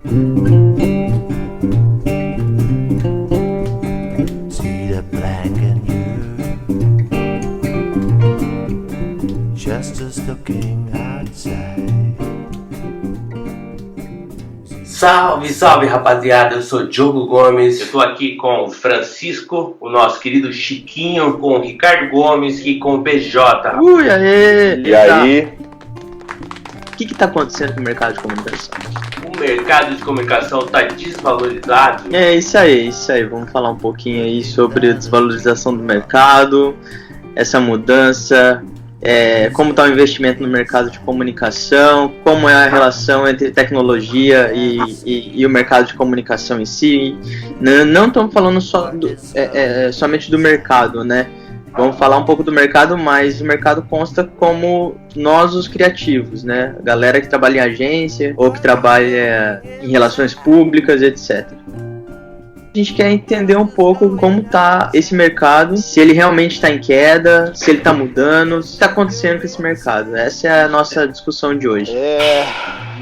See the black and you, just as looking outside. Salve, salve, rapaziada, eu sou Diogo Gomes, eu tô aqui com o Francisco, o nosso querido Chiquinho, com o Ricardo Gomes e com o BJ. Ui, aê! E aí? O que tá acontecendo com o mercado de comunicação? O mercado de comunicação tá desvalorizado. É isso aí. Vamos falar um pouquinho aí sobre a desvalorização do mercado, essa mudança, como está o investimento no mercado de comunicação, como é a relação entre tecnologia e o mercado de comunicação em si. Não estamos falando somente do mercado, né? Vamos falar um pouco do mercado, mas o mercado consta como nós, os criativos, né? A galera que trabalha em agência ou que trabalha em relações públicas, etc. A gente quer entender um pouco como está esse mercado, se ele realmente está em queda, se ele está mudando, o que está acontecendo com esse mercado. Essa é a nossa discussão de hoje.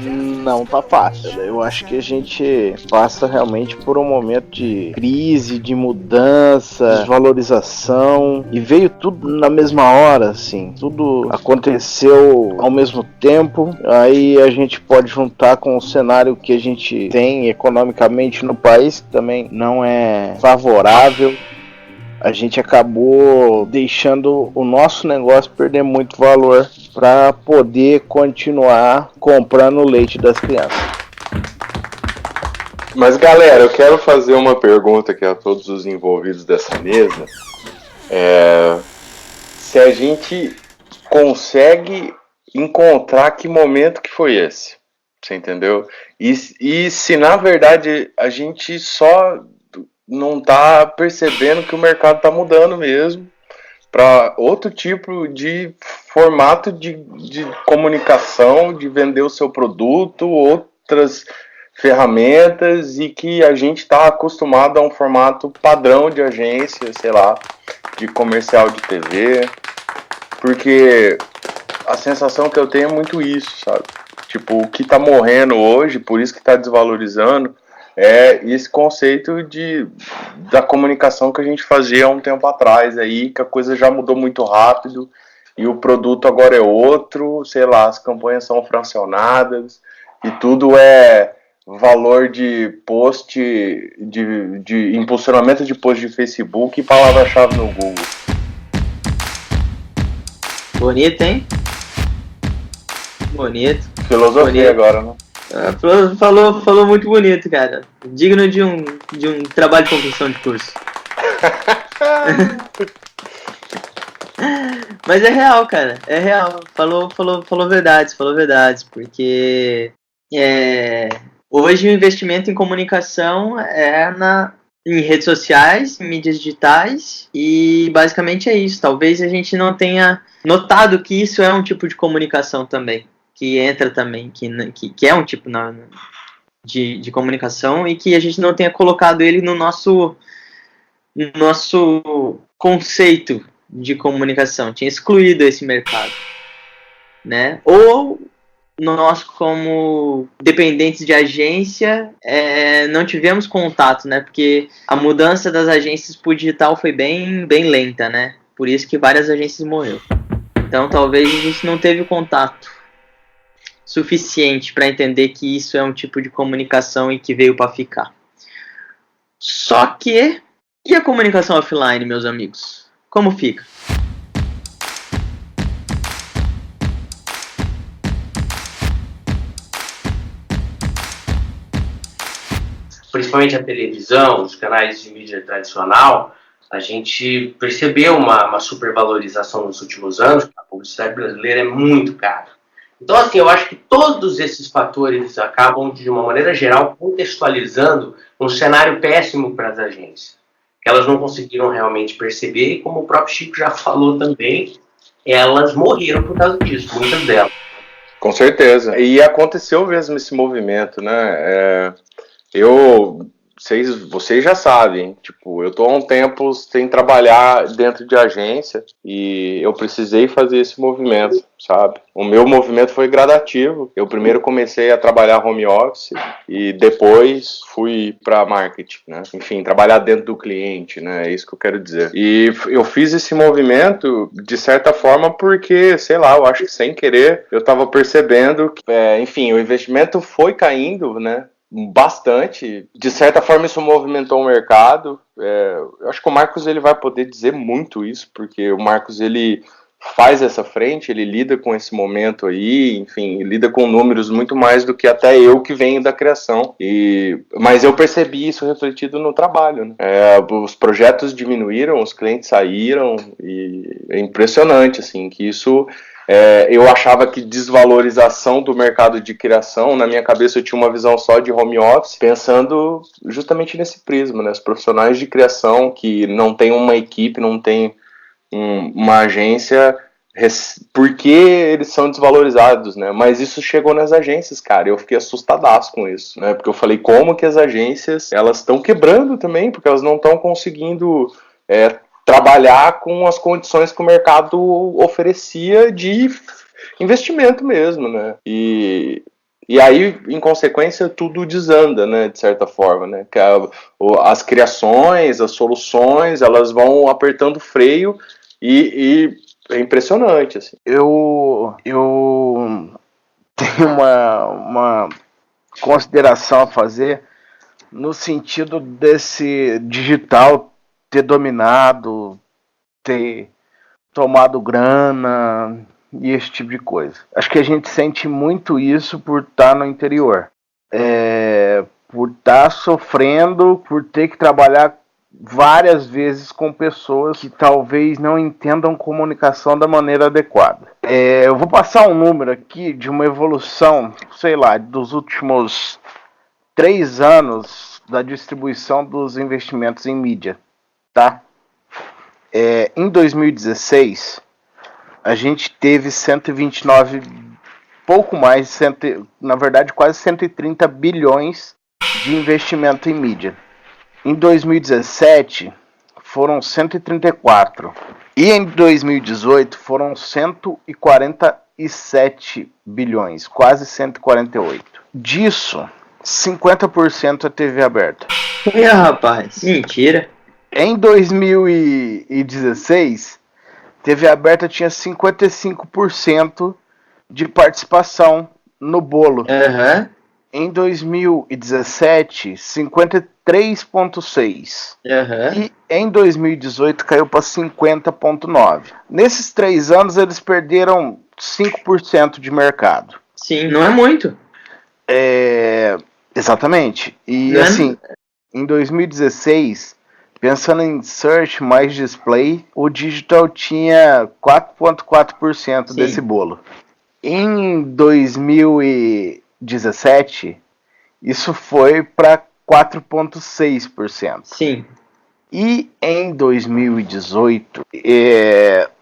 Não tá fácil. Eu acho que a gente passa realmente por um momento de crise, de mudança, desvalorização, e veio tudo na mesma hora, assim. Tudo aconteceu ao mesmo tempo. Aí a gente pode juntar com o cenário que a gente tem economicamente no país, que também não é favorável. A gente acabou deixando o nosso negócio perder muito valor para poder continuar comprando o leite das crianças. Mas galera, eu quero fazer uma pergunta aqui a todos os envolvidos dessa mesa. Se a gente consegue encontrar que momento que foi esse, você entendeu? E se na verdade a gente só não tá percebendo que o mercado tá mudando mesmo para outro tipo de formato de comunicação, de vender o seu produto, outras ferramentas, e que a gente está acostumado a um formato padrão de agência, sei lá, de comercial de TV, porque a sensação que eu tenho é muito isso, sabe? Tipo, o que tá morrendo hoje, por isso que tá desvalorizando, é esse conceito da comunicação que a gente fazia há um tempo atrás aí, que a coisa já mudou muito rápido e o produto agora é outro, sei lá, as campanhas são fracionadas e tudo é valor de post, de impulsionamento de post de Facebook e palavra-chave no Google. Bonito, hein? Bonito. Filosofia bonito. Agora, né? Falou muito bonito, cara. Digno de um trabalho de conclusão de curso. Mas é real, cara. É real. Falou verdades, porque hoje o investimento em comunicação em redes sociais, em mídias digitais, e basicamente é isso. Talvez a gente não tenha notado que isso é um tipo de comunicação também. Que entra também, que é um tipo de comunicação, e que a gente não tenha colocado ele no nosso conceito de comunicação, tinha excluído esse mercado, né? Ou nós, como dependentes de agência, não tivemos contato, né? Porque a mudança das agências para o digital foi bem lenta, né? Por isso que várias agências morreram. Então talvez a gente não teve contato suficiente para entender que isso é um tipo de comunicação e que veio para ficar. Só que, e a comunicação offline, meus amigos? Como fica? Principalmente a televisão, os canais de mídia tradicional, a gente percebeu uma supervalorização nos últimos anos. A publicidade brasileira é muito cara. Então, assim, eu acho que todos esses fatores acabam, de uma maneira geral, contextualizando um cenário péssimo para as agências. Que elas não conseguiram realmente perceber, e como o próprio Chico já falou também, elas morreram por causa disso, muitas delas. Com certeza. E aconteceu mesmo esse movimento, né? Eu vocês já sabem, tipo, eu tô há um tempo sem trabalhar dentro de agência e eu precisei fazer esse movimento, sabe? O meu movimento foi gradativo. Eu primeiro comecei a trabalhar home office e depois fui para marketing, né? Enfim, trabalhar dentro do cliente, né? É isso que eu quero dizer. E eu fiz esse movimento de certa forma porque, sei lá, eu acho que sem querer eu tava percebendo que, enfim, o investimento foi caindo, né? Bastante. De certa forma isso movimentou o mercado. Eu acho que o Marcos ele vai poder dizer muito isso, porque o Marcos ele faz essa frente, ele lida com esse momento aí, enfim, lida com números muito mais do que até eu que venho da criação. Mas eu percebi isso refletido no trabalho, né? Os projetos diminuíram, os clientes saíram e é impressionante, assim, que isso... eu achava que desvalorização do mercado de criação, na minha cabeça eu tinha uma visão só de home office, pensando justamente nesse prisma, né? Os profissionais de criação que não tem uma equipe, não tem uma agência, porque eles são desvalorizados, né? Mas isso chegou nas agências, cara, eu fiquei assustadaço com isso, né? Porque eu falei, como que as agências, elas estão quebrando também, porque elas não estão conseguindo... trabalhar com as condições que o mercado oferecia de investimento mesmo, né? E aí, em consequência, tudo desanda, né? De certa forma, né? Que as criações, as soluções, elas vão apertando o freio e é impressionante, assim. Eu tenho uma consideração a fazer no sentido desse digital ter dominado, ter tomado grana e esse tipo de coisa. Acho que a gente sente muito isso por estar no interior. Por estar sofrendo, por ter que trabalhar várias vezes com pessoas que talvez não entendam comunicação da maneira adequada. Eu vou passar um número aqui de uma evolução, sei lá, dos últimos 3 anos da distribuição dos investimentos em mídia. Tá? Em 2016, a gente teve 129, pouco mais, na verdade quase 130 bilhões de investimento em mídia. Em 2017, foram 134. E em 2018, foram 147 bilhões, quase 148. Disso, 50% é TV aberta. Rapaz, mentira. Em 2016, TV aberta tinha 55% de participação no bolo. Uhum. Em 2017, 53,6%. Uhum. E em 2018 caiu para 50,9%. Nesses 3 anos, eles perderam 5% de mercado. Sim, não é muito. Exatamente. E Não assim, em 2016... pensando em search mais display, o digital tinha 4,4% desse bolo. Em 2017, isso foi para 4,6%. Sim. E em 2018,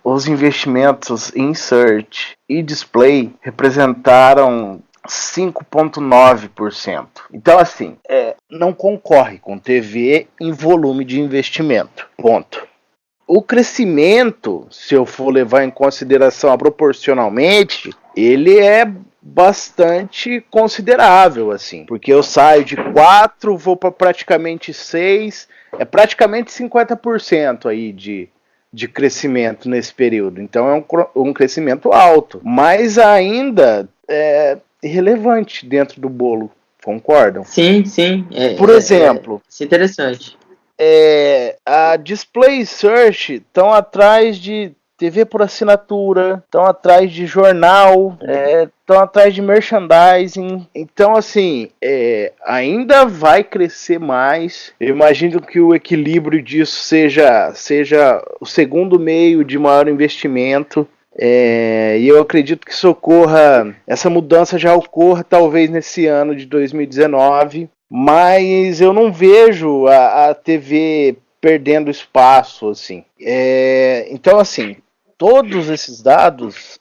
os investimentos em search e display representaram 5,9%. Então, assim, não concorre com TV em volume de investimento. Ponto. O crescimento, se eu for levar em consideração proporcionalmente, ele é bastante considerável, assim. Porque eu saio de 4, vou para praticamente 6, é praticamente 50% aí de crescimento nesse período. Então é um crescimento alto, mas ainda irrelevante dentro do bolo, concordam? Sim, sim. Por exemplo, isso é interessante. A Display Search estão atrás de TV por assinatura, estão atrás de jornal, estão atrás de merchandising. Então, assim, ainda vai crescer mais. Eu imagino que o equilíbrio disso seja o segundo meio de maior investimento. E eu acredito que essa mudança já ocorra talvez nesse ano de 2019, mas eu não vejo a TV perdendo espaço, assim. Então, assim, todos esses dados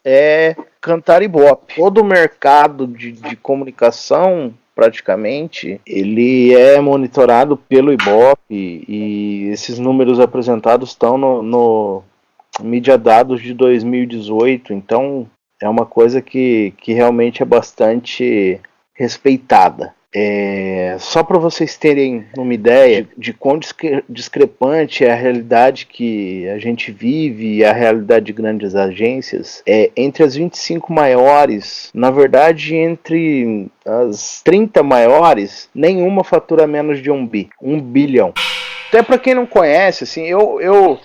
cantar ibope. Todo o mercado de comunicação praticamente, ele é monitorado pelo Ibope e esses números apresentados estão no Mídia Dados de 2018, então é uma coisa que realmente é bastante respeitada. Só para vocês terem uma ideia de quão discrepante é a realidade que a gente vive e a realidade de grandes agências, entre as 25 maiores, na verdade, entre as 30 maiores, nenhuma fatura menos de 1 bilhão. Até para quem não conhece, assim, eu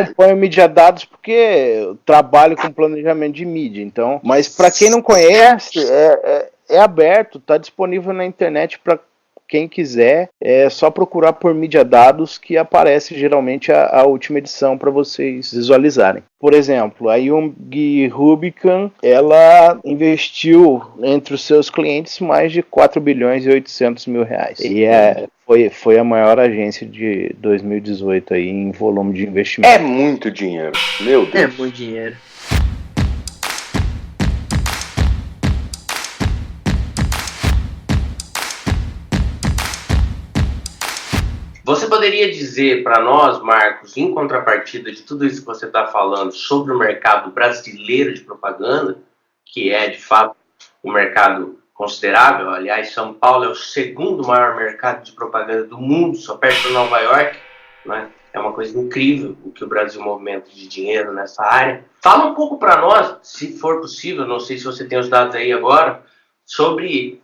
acompanho Mídia Dados porque eu trabalho com planejamento de mídia, então, mas para quem não conhece, é aberto, está disponível na internet para quem quiser, é só procurar por Mídia Dados que aparece geralmente a última edição para vocês visualizarem. Por exemplo, a Young Rubicon, ela investiu entre os seus clientes mais de 4 bilhões e 800 mil reais. E foi a maior agência de 2018 aí em volume de investimento. É muito dinheiro, meu Deus. É muito dinheiro. Você poderia dizer para nós, Marcos, em contrapartida de tudo isso que você está falando sobre o mercado brasileiro de propaganda, que é, de fato, um mercado considerável. Aliás, São Paulo é o segundo maior mercado de propaganda do mundo, só perto de Nova York, né? É uma coisa incrível o que o Brasil movimenta de dinheiro nessa área. Fala um pouco para nós, se for possível, não sei se você tem os dados aí agora, sobre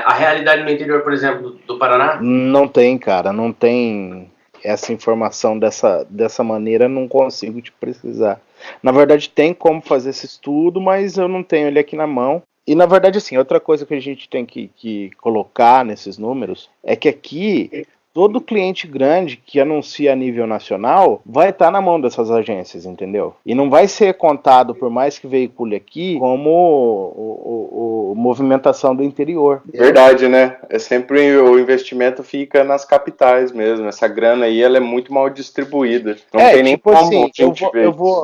a realidade no interior, por exemplo, do Paraná. Não tem, cara, não tem essa informação dessa maneira, não consigo te precisar. Na verdade, tem como fazer esse estudo, mas eu não tenho ele aqui na mão. E, na verdade, assim, outra coisa que a gente tem que colocar nesses números é que aqui todo cliente grande que anuncia a nível nacional vai estar na mão dessas agências, entendeu? E não vai ser contado, por mais que veicule aqui, como movimentação do interior. Verdade, né? É sempre o investimento fica nas capitais mesmo. Essa grana aí, ela é muito mal distribuída. Não tem nem tipo como assim,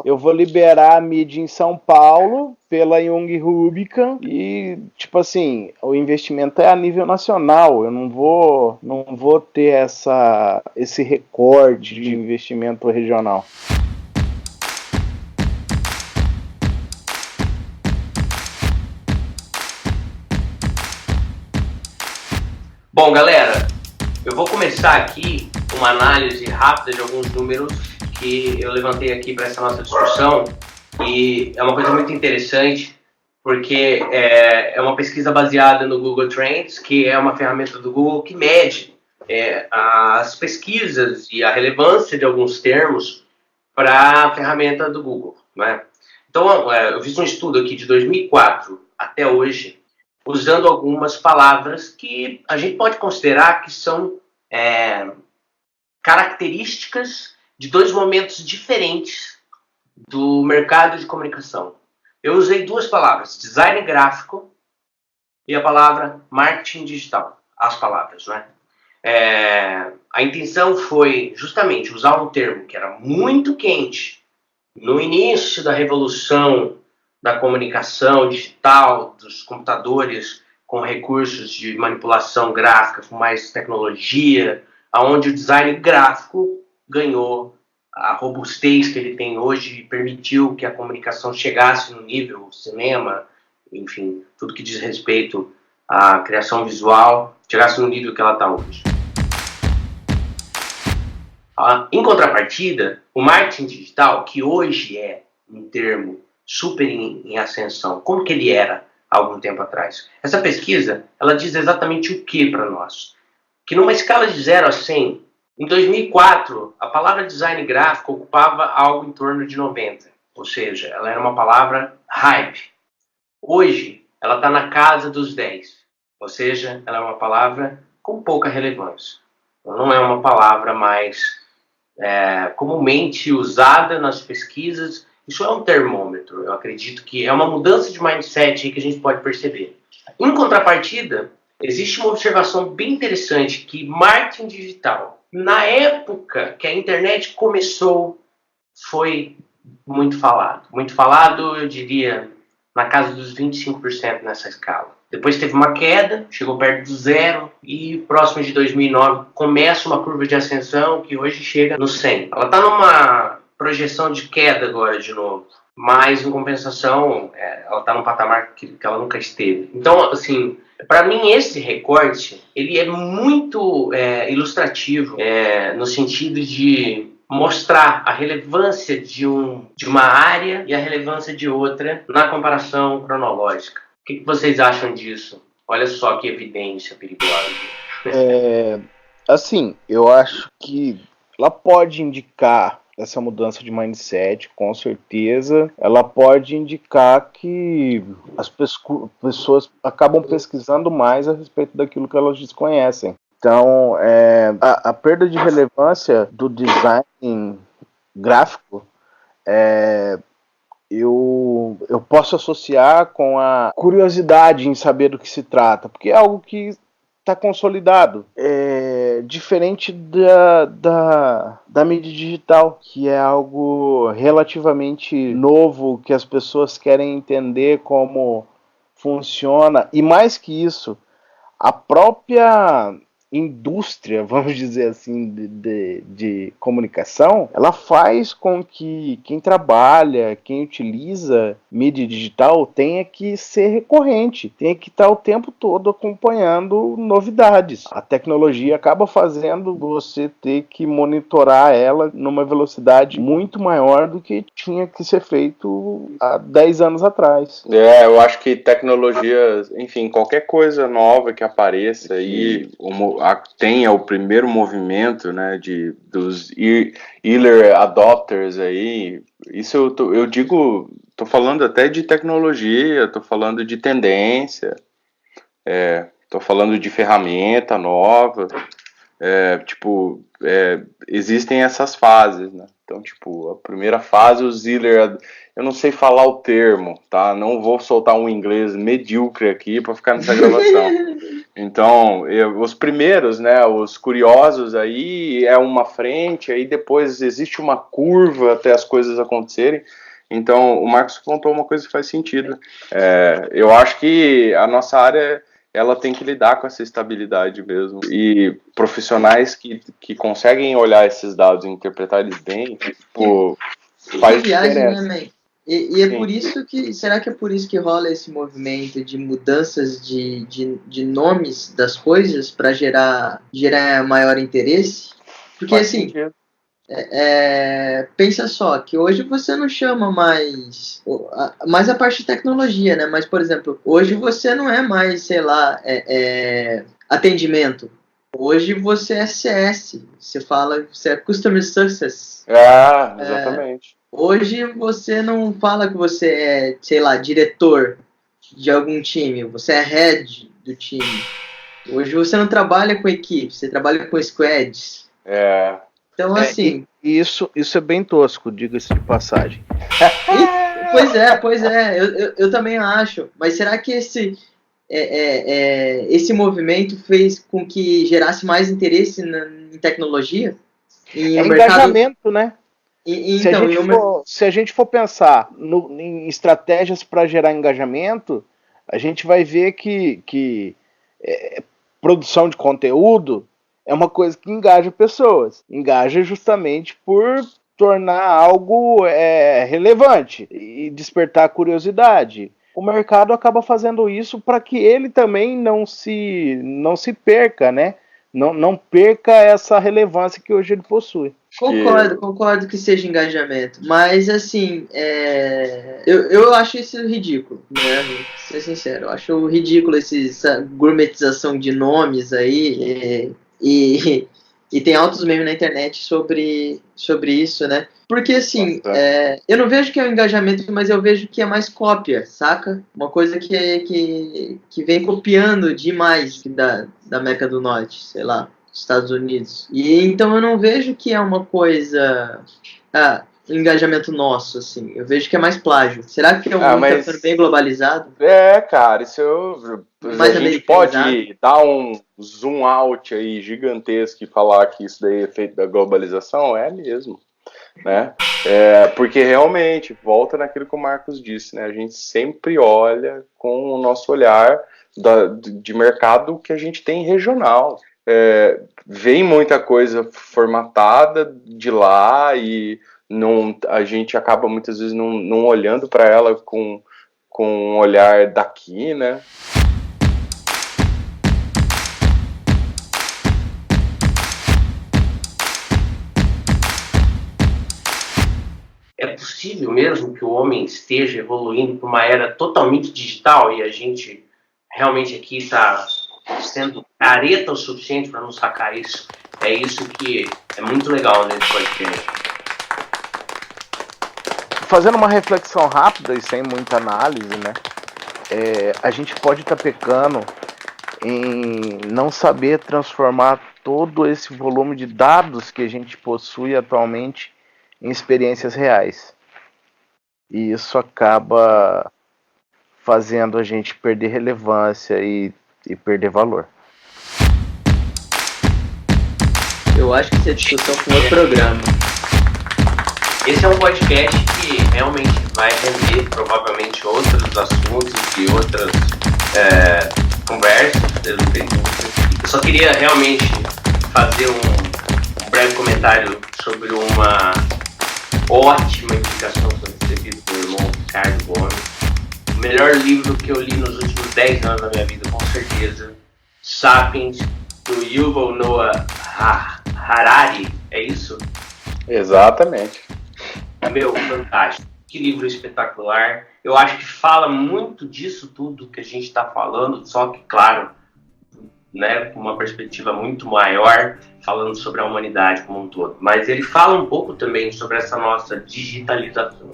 eu vou liberar a mídia em São Paulo pela Young Rubicon e, tipo assim, o investimento é a nível nacional. Eu não vou ter esse recorde de investimento regional. Bom, galera, eu vou começar aqui uma análise rápida de alguns números que eu levantei aqui para essa nossa discussão, e é uma coisa muito interessante porque é uma pesquisa baseada no Google Trends, que é uma ferramenta do Google que mede as pesquisas e a relevância de alguns termos para a ferramenta do Google, né? Então, eu fiz um estudo aqui de 2004 até hoje, usando algumas palavras que a gente pode considerar que são características de dois momentos diferentes do mercado de comunicação. Eu usei duas palavras, design gráfico e a palavra marketing digital, as palavras, né? A intenção foi justamente usar um termo que era muito quente no início da revolução da comunicação digital, dos computadores com recursos de manipulação gráfica, com mais tecnologia, onde o design gráfico ganhou a robustez que ele tem hoje e permitiu que a comunicação chegasse no nível cinema, enfim, tudo que diz respeito à criação visual, chegasse no nível que ela está hoje. Em contrapartida, o marketing digital, que hoje é um termo super em ascensão, como que ele era há algum tempo atrás? Essa pesquisa, ela diz exatamente o que para nós? Que numa escala de 0 a 100, em 2004, a palavra design gráfico ocupava algo em torno de 90, ou seja, ela era uma palavra hype. Hoje, ela está na casa dos 10, ou seja, ela é uma palavra com pouca relevância. Ela não é uma palavra mais comumente usada nas pesquisas. Isso é um termômetro. Eu acredito que é uma mudança de mindset aí que a gente pode perceber. Em contrapartida, existe uma observação bem interessante que marketing digital, na época que a internet começou, foi muito falado. Muito falado, eu diria, na casa dos 25% nessa escala. Depois teve uma queda, chegou perto do zero e próximo de 2009 começa uma curva de ascensão que hoje chega no 100. Ela está numa projeção de queda agora de novo, mas em compensação ela está num patamar que ela nunca esteve. Então, assim, para mim esse recorte ele é muito ilustrativo no sentido de mostrar a relevância de uma área e a relevância de outra na comparação cronológica. O que vocês acham disso? Olha só que evidência perigosa. Assim, eu acho que ela pode indicar essa mudança de mindset, com certeza. Ela pode indicar que as pessoas acabam pesquisando mais a respeito daquilo que elas desconhecem. Então, a perda de relevância do design gráfico eu posso associar com a curiosidade em saber do que se trata, porque é algo que está consolidado. Diferente da mídia digital, que é algo relativamente novo, que as pessoas querem entender como funciona, e mais que isso, a própria indústria, vamos dizer assim, de comunicação, ela faz com que quem trabalha, quem utiliza mídia digital tenha que ser recorrente, tenha que estar o tempo todo acompanhando novidades. A tecnologia acaba fazendo você ter que monitorar ela numa velocidade muito maior do que tinha que ser feito há 10 anos atrás. Eu acho que tecnologia, enfim, qualquer coisa nova que apareça aí, tenha o primeiro movimento, né, dos early adopters aí, isso eu digo, tô falando até de tecnologia, tô falando de tendência, tô falando de ferramenta nova, existem essas fases, né? Então, tipo, a primeira fase, os early, eu não sei falar o termo, tá? Não vou soltar um inglês medíocre aqui para ficar nessa gravação. Então, os primeiros, né, os curiosos aí é uma frente, aí depois existe uma curva até as coisas acontecerem. Então, o Marcos contou uma coisa que faz sentido. Eu acho que a nossa área, ela tem que lidar com essa estabilidade mesmo. E profissionais que conseguem olhar esses dados e interpretar eles bem, faz diferença. Né, e é por isso que... Será que é por isso que rola esse movimento de mudanças de nomes das coisas para gerar maior interesse? Porque, Faz assim, sentido. pensa só, que hoje você não chama mais a parte de tecnologia, né? Mas, por exemplo, hoje você não é mais, sei lá, atendimento. Hoje você é CS. Você fala, você é Customer Success. Exatamente. Hoje você não fala que você é, sei lá, diretor de algum time, você é head do time. Hoje você não trabalha com equipe, você trabalha com squads. Então, assim... Isso é bem tosco, diga-se de passagem. Pois é, eu também acho. Mas será que esse movimento fez com que gerasse mais interesse em tecnologia? Engajamento, né? Se a gente for pensar em estratégias para gerar engajamento, a gente vai ver que produção de conteúdo é uma coisa que engaja pessoas. Engaja justamente por tornar algo relevante e despertar curiosidade. O mercado acaba fazendo isso para que ele também não se perca, né? Não perca essa relevância que hoje ele possui. Concordo que seja engajamento, mas assim, eu acho isso ridículo, né? Vou ser sincero, eu acho ridículo essa gourmetização de nomes aí, e tem altos memes na internet sobre isso, né? Porque assim, eu não vejo que é um engajamento, mas eu vejo que é mais cópia, saca? Uma coisa que vem copiando demais da América do Norte, sei lá, Estados Unidos. E então eu não vejo que é uma coisa... um engajamento nosso, assim. Eu vejo que é mais plágio. Será que é um mundo que tá ficando bem globalizado? Cara, a gente pode dar um zoom out aí gigantesco e falar que isso daí é feito da globalização? É mesmo, né? Porque realmente, volta naquilo que o Marcos disse, né? A gente sempre olha com o nosso olhar de mercado que a gente tem regional. Vem muita coisa formatada de lá e a gente acaba muitas vezes não olhando para ela com um olhar daqui, né? É possível mesmo que o homem esteja evoluindo para uma era totalmente digital e a gente realmente aqui está sendo careta o suficiente para não sacar isso? É isso que é muito legal nesse podcast. Fazendo uma reflexão rápida e sem muita análise, né? A gente pode estar pecando em não saber transformar todo esse volume de dados que a gente possui atualmente em experiências reais. E isso acaba fazendo a gente perder relevância e perder valor. Eu acho que isso é discussão com outro programa. Esse é um podcast que realmente vai render provavelmente outros assuntos e outras conversas. Eu só queria realmente fazer um breve comentário sobre uma ótima indicação que foi recebida pelo irmão Ricardo Gomes. O melhor livro que eu li nos últimos 10 anos da minha vida, com certeza. Sapiens, do Yuval Noah Harari, é isso? Exatamente. Meu, fantástico. Que livro espetacular. Eu acho que fala muito disso tudo que a gente está falando, só que, claro, né, com uma perspectiva muito maior, falando sobre a humanidade como um todo. Mas ele fala um pouco também sobre essa nossa digitalização,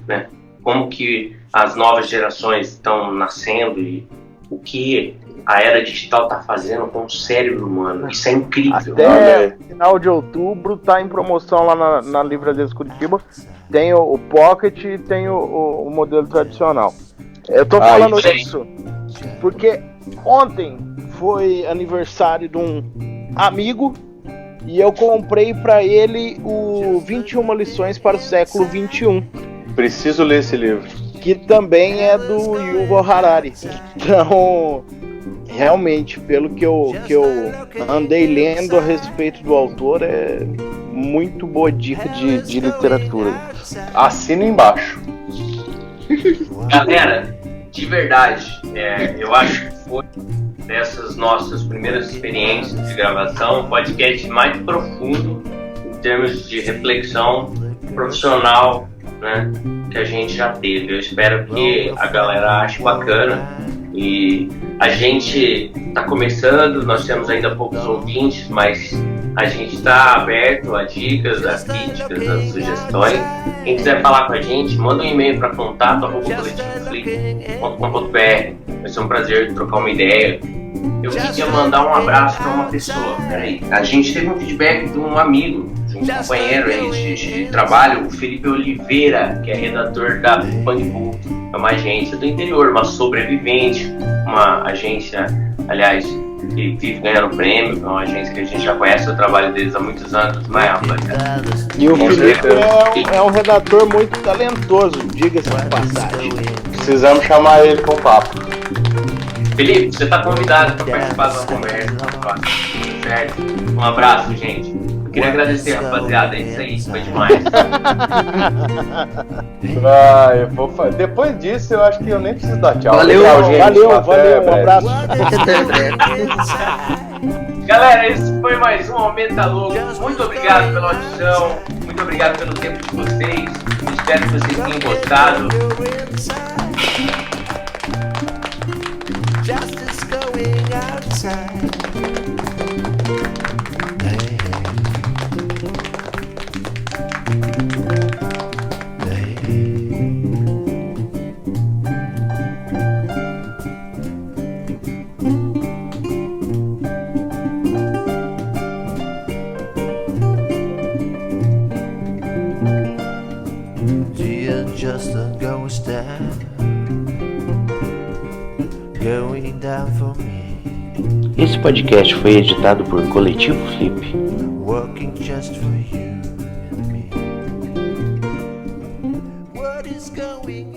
né? Como que as novas gerações estão nascendo e o que a era digital está fazendo com o cérebro humano. Isso é incrível. Até final de outubro tá em promoção lá na Livraria Curitiba. Tem o Pocket e tem o modelo tradicional. Eu tô falando isso porque ontem foi aniversário de um amigo e eu comprei para ele o 21 lições para o século 21. Preciso ler esse livro. Que também é do Yuval Harari. Então, realmente, pelo que eu andei lendo a respeito do autor, é muito boa dica de literatura. Assina embaixo. Galera, de verdade, eu acho que foi dessas nossas primeiras experiências de gravação o podcast mais profundo em termos de reflexão profissional, né, que a gente já teve. Eu espero que a galera ache bacana. E a gente está começando, nós temos ainda poucos ouvintes, mas a gente está aberto a dicas, a críticas, a sugestões. Quem quiser falar com a gente, manda um e-mail para contato@coletivoflip.com.br. Vai ser um prazer trocar uma ideia. Eu queria mandar um abraço para uma pessoa. Peraí. A gente teve um feedback de um amigo, de um companheiro aí de trabalho, o Felipe Oliveira, que é redator da Bangbu. É uma agência do interior, uma sobrevivente, uma agência, aliás, que vive ganhando prêmio, é uma agência que a gente já conhece o trabalho deles há muitos anos, não é, rapaziada? E o Felipe é um redator muito talentoso, diga-se de passagem. Precisamos chamar ele com papo. Felipe, você está convidado para participar da conversa, certo? Um abraço, gente. Eu queria agradecer, rapaziada, isso aí foi demais. Depois disso, eu acho que eu nem preciso dar tchau. Valeu, tchau, gente. Valeu, Até um abraço. Galera, esse foi mais um Aumenta Louco. Muito obrigado pela audição, muito obrigado pelo tempo de vocês. Espero que vocês tenham gostado. Justice going outside. Dear Justin goes down, going down for me. Esse podcast foi editado por Coletivo Flip. Working just for you and me. What is going